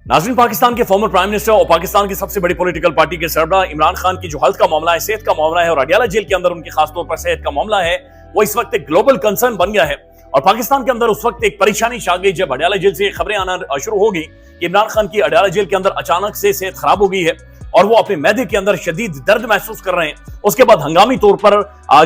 नाज़रीन, पाकिस्तान के former prime minister और पाकिस्तान की सबसे बड़ी पॉलिटिकल पार्टी के सरबराह इमरान खान की जो हेल्थ का मामला है, सेहत का मामला है और अडियाला जेल के अंदर उनकी खासतौर पर सेहत का मामला है, वो इस वक्त एक ग्लोबल कंसर्न बन गया है। और पाकिस्तान के अंदर उस वक्त एक परेशानी छा गई जब अडियाला जेल से खबरें आना शुरू हो गई कि इमरान खान की अडियाला जेल के अंदर अचानक से सेहत खराब हो गई है और वो अपने मैदे के अंदर शदीद दर्द महसूस कर रहे हैं। उसके बाद हंगामी तौर पर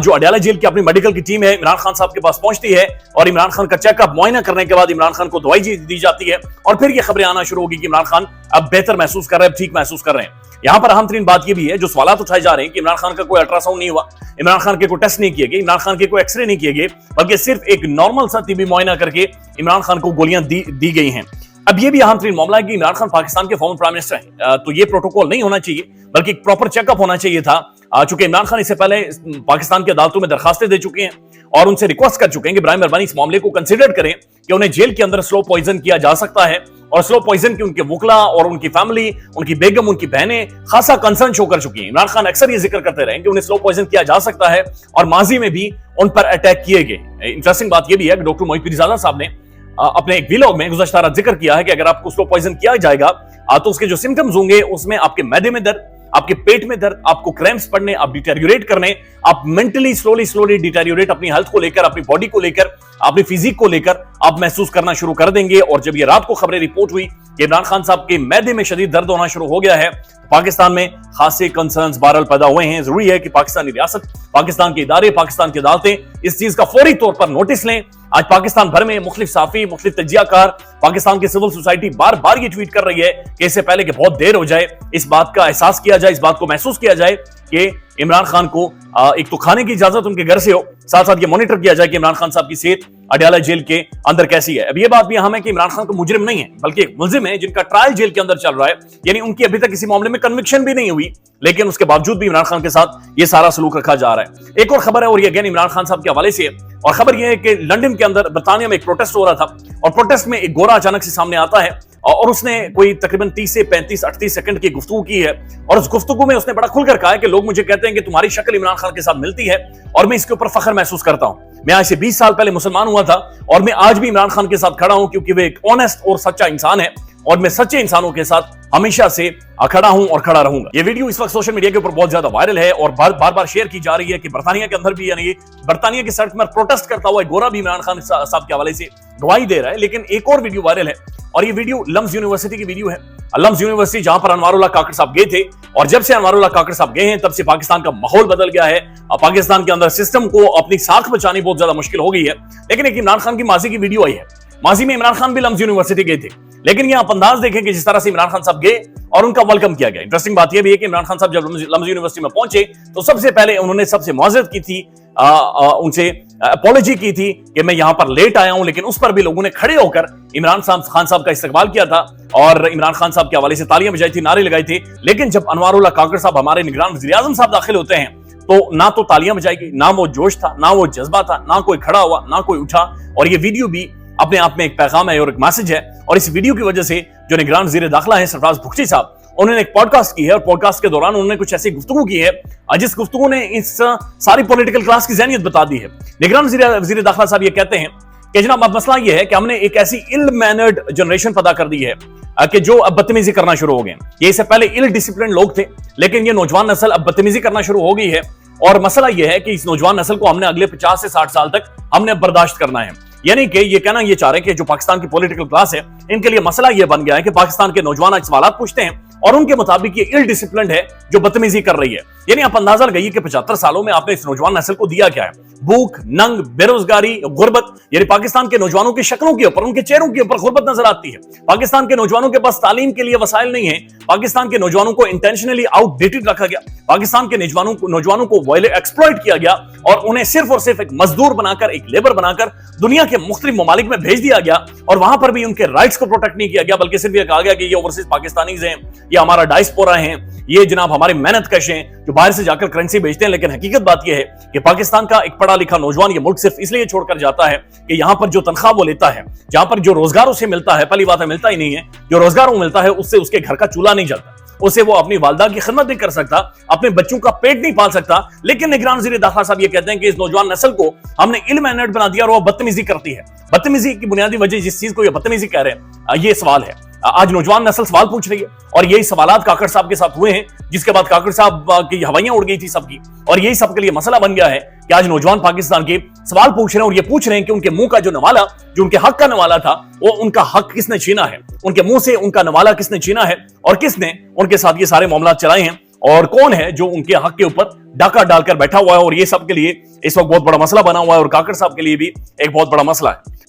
जो अडियाला जेल की अपनी मेडिकल की टीम है इमरान खान साहब के पास पहुंचती है और इमरान खान का चेकअप मुआयना करने के बाद इमरान खान को दवाई दी जाती है और फिर ये खबरें आना शुरू होगी कि इमरान खान अब बेहतर महसूस कर रहे हैं, ठीक महसूस कर रहे हैं। यहाँ पर अहम तरीन बात यह भी है, जो सवाल उठाए जा रहे हैं कि इमरान खान का कोई अल्ट्रासाउंड नहीं हुआ, इमरान खान के कोई टेस्ट नहीं किए गए, इमरान खान के कोई एक्सरे नहीं किए गए, बल्कि सिर्फ एक नॉर्मल सा तिबी मुआयना करके इमरान खान को गोलियां दी गई हैं। अब ये भी अहम तरीन मामला है कि इमरान खान पाकिस्तान के फॉर्मर प्राइम मिनिस्टर हैं, तो ये प्रोटोकॉल नहीं होना चाहिए बल्कि एक प्रॉपर चेकअप होना चाहिए था। चूंकि इमरान खान इससे पहले पाकिस्तान की अदालतों में दरखास्तें दे चुके हैं और उनसे रिक्वेस्ट कर चुके हैं कि बराए मेहरबानी इस मामले को कंसिडर करें कि उन्हें जेल के अंदर स्लो पॉइजन किया जा सकता है। और स्लो पॉइजन की उनके वकला और उनकी फैमिली, उनकी बेगम, उनकी बहनें खासा कंसर्न शो कर चुकी हैं। इमरान खान अक्सर ये जिक्र करते रहे कि उन्हें स्लो पॉइजन किया जा सकता है और माजी में भी उन पर अटैक किए गए। इंटरेस्टिंग बात यह भी है कि डॉक्टर मोहित पीरजादा साहब ने अपने एक वीलॉग में गुज़श्ता रात जिक्र किया है कि अगर आपको स्लो पॉइजन किया जाएगा तो उसके जो सिम्टम्स होंगे उसमें आपके मैदे में दर्द, आपके पेट में दर्द, आपको क्रैम्प्स पड़ने, आप डिटेरियोरेट करने, आप मेंटली स्लोली डिटेरियोरेट अपनी हेल्थ को लेकर, अपनी बॉडी को लेकर, अपनी फिजिक को लेकर आप महसूस करना शुरू कर देंगे। और जब ये रात को खबरें रिपोर्ट हुई कि इमरान खान साहब के मैदे में शदीद दर्द होना शुरू हो गया है, पाकिस्तान में खासे कंसर्न्स बहरहाल पैदा हुए हैं। जरूरी है कि पाकिस्तानी रियासत, पाकिस्तान के इदारे, पाकिस्तान की अदालतें इस चीज का फौरी तौर पर नोटिस लें। आज पाकिस्तान भर में मुख्तलिफ साफी, मुख्तलिफ तजियाकार, पाकिस्तान की सिविल सोसाइटी बार बार ये ट्वीट कर रही है कि इससे पहले कि बहुत देर हो जाए, इस बात का एहसास किया जाए, इस बात को महसूस किया जाए कि इमरान खान को एक तो खाने की इजाजत उनके घर से हो, साथ साथ ये मॉनिटर किया जाए कि इमरान खान साहब की सेहत अडियाला जेल के अंदर कैसी है। अब ये बात भी अहम है कि इमरान खान को मुजरिम नहीं है बल्कि एक मुलजिम है जिनका ट्रायल जेल के अंदर चल रहा है, यानी उनकी अभी तक किसी मामले में कन्विक्शन भी नहीं हुई, लेकिन उसके बावजूद भी इमरान खान के साथ ये सारा सलूक रखा जा रहा है। एक और खबर है और ये अगेन इमरान खान साहब के हवाले से है, और खबर यह है कि लंदन के अंदर बरतानिया में एक प्रोटेस्ट हो रहा था और प्रोटेस्ट में एक गोरा अचानक से सामने आता है और उसने कोई तकरीबन 30 से 35-38 सेकंड की गुफ्तगू की है और उस गुफ्तगू में उसने बड़ा खुलकर कहा है कि लोग मुझे कहते हैं कि तुम्हारी शक्ल इमरान खान के साथ मिलती है और मैं इसके ऊपर फख्र महसूस करता हूं। मैं आज से 20 साल पहले मुसलमान हुआ था और मैं आज भी इमरान खान के साथ खड़ा हूं क्योंकि वे एक ऑनेस्ट और सच्चा इंसान है और मैं सच्चे इंसानों के साथ हमेशा से खड़ा हूं और खड़ा रहूंगा। ये वीडियो इस वक्त सोशल मीडिया के ऊपर बहुत ज्यादा वायरल है और बार बार शेयर की जा रही है कि बरतानिया के अंदर भी, यानी बरतानिया की सड़क में प्रोटेस्ट करता हुआ गोरा भी इमरान खान साहब के हवाले से गवाही दे रहा है। लेकिन एक और वीडियो वायरल है और ये वीडियो लम्स यूनिवर्सिटी की वीडियो है। लम्स यूनिवर्सिटी जहां पर अनवारुल्लाह काकड़ साहब गए थे और जब से अनवारुल्लाह काकड़ साहब गए हैं तब से पाकिस्तान का माहौल बदल गया है। पाकिस्तान के अंदर सिस्टम को अपनी साख बचानी बहुत ज्यादा मुश्किल हो गई है। लेकिन एक इमरान खान की माजी की वीडियो आई है, माजी में इमरान खान भी लम्स यूनिवर्सिटी गए थे, लेकिन यहां आप अंदाज देखें कि जिस तरह से इमरान खान साहब गए और उनका वेलकम किया गया। इंटरेस्टिंग बात यह भी है कि इमरान खान साहब जब लम्स यूनिवर्सिटी में पहुंचे तो सबसे पहले उन्होंने सबसे मुआज़रत की थी, उनसे अपॉलॉजी की थी कि मैं यहां पर लेट आया हूं, लेकिन उस पर भी लोगों ने खड़े होकर इमरान खान साहब का इस्तकबाल किया था और इमरान खान साहब के हवाले से तालियां बजाई थी, नारे लगाए थे। लेकिन जब अनवारुल्लाह काकड़ साहब, हमारे निगरान वज़ीर आज़म साहब दाखिल होते हैं तो ना तो तालियां बजाई गई, ना वो जोश था, ना वो जज्बा था, ना कोई खड़ा हुआ, ना कोई उठा। और ये वीडियो भी अपने आप में एक पैगाम है और एक मैसेज है। और इस वीडियो की वजह से जो निगरान वज़ीर दाखिला है सरफराज बुगची साहब, उन्होंने एक पॉडकास्ट की है और पॉडकास्ट के दौरान उन्होंने कुछ ऐसी गुफ्तगू की है जिस गुफ्तगू ने इस सारी पॉलिटिकल क्लास की ज़हनियत बता दी है। निगरान वज़ीर दाखिला साहब ये कहते हैं कि जनाब अब मसला ये है कि हमने एक ऐसी इल मैनर्ड जनरेशन पैदा कर दी है कि जो अब बदतमीजी करना शुरू हो गए। ये इससे पहले इल डिसिप्लिन लोग थे, लेकिन ये नौजवान नस्ल अब बदतमीजी करना शुरू हो गई है। और मसला यह है कि इस नौजवान नस्ल को हमने अगले 50 से 60 साल तक हमने बर्दाश्त करना है। यानी कि ये कहना ये चाह रहे हैं कि जो पाकिस्तान की पॉलिटिकल क्लास है, इनके लिए मसला ये बन गया है कि पाकिस्तान के नौजवान आज सवाल पूछते हैं और उनके मुताबिक ये इल डिसिप्लिन है जो बदतमीजी कर रही है। यानी आप अंदाजा लगाइए कि 75 सालों में आपने इस नौजवान नस्ल को दिया क्या है? भूख, नंग, बेरोजगारी, गुर्बत। यानी पाकिस्तान के नौजवानों की शक्लों के ऊपर, उनके चेहरों के ऊपर गुर्बत नजर आती है। पाकिस्तान के नौजवानों के पास तालीम के लिए वसाइल नहीं है। पाकिस्तान के नौजवानों को इंटेंशनली आउटडेटेड रखा गया। पाकिस्तान के नौजवानों को एक्सप्लॉइट किया गया और उन्हें सिर्फ और सिर्फ एक मजदूर बनाकर, एक लेबर बनाकर दुनिया के मुख्तलिफ ममालिक में भेज दिया गया और वहां पर भी उनके राइट्स को प्रोटेक्ट नहीं किया गया, बल्कि सिर्फ ये कहा गया कि ये ओवरसीज पाकिस्तानीज हैं, ये हमारा डायस्पोरा हैं, ये जनाब हमारे मेहनत कश हैं जो बाहर से जाकर करेंसी बेचते हैं। लेकिन हकीकत बात यह है कि पाकिस्तान का एक पढ़ा लिखा नौजवान ये मुल्क सिर्फ इसलिए छोड़कर जाता है कि यहां पर जो तनख्वाह वो लेता है, जहां पर जो रोजगार उसे मिलता है, पहली बात है मिलता ही नहीं है, जो रोजगार वो मिलता है उससे उसके घर का चूल्हा नहीं जलता, उसे वो अपनी वालदा की खिदमत नहीं कर सकता, अपने बच्चों का पेट नहीं पाल सकता। लेकिन निगरान वज़ीर दाखिला साहब ये कहते हैं कि इस नौजवान नस्ल को हमने इल मैनर्ड बना दिया और वो बदतमीजी करती है। बदतमीजी की बुनियादी वजह जिस चीज को ये बदतमीजी कह रहे हैं ये सवाल है आज नौजवान नस्ल सवाल पूछ रही है और यही सवालात काकड़ साहब के साथ हुए हैं, जिसके बाद काकड़ साहब की हवाइयां उड़ गई थी सबकी, और यही सबके लिए मसला बन गया है कि आज नौजवान पाकिस्तान के सवाल पूछ रहे हैं और ये पूछ रहे हैं कि उनके मुंह का जो नवाला, जो उनके हक का नवाला था, वो उनका हक किसने छीना है, उनके मुंह से उनका नवाला किसने छीना है और किसने उनके साथ ये सारे मामला चलाए हैं, और कौन है जो उनके हक के ऊपर डाका डालकर बैठा हुआ है। और ये सब के लिए इस वक्त बहुत बड़ा मसला बना हुआ है और काकड़ साहब के लिए भी एक बहुत बड़ा मसला है।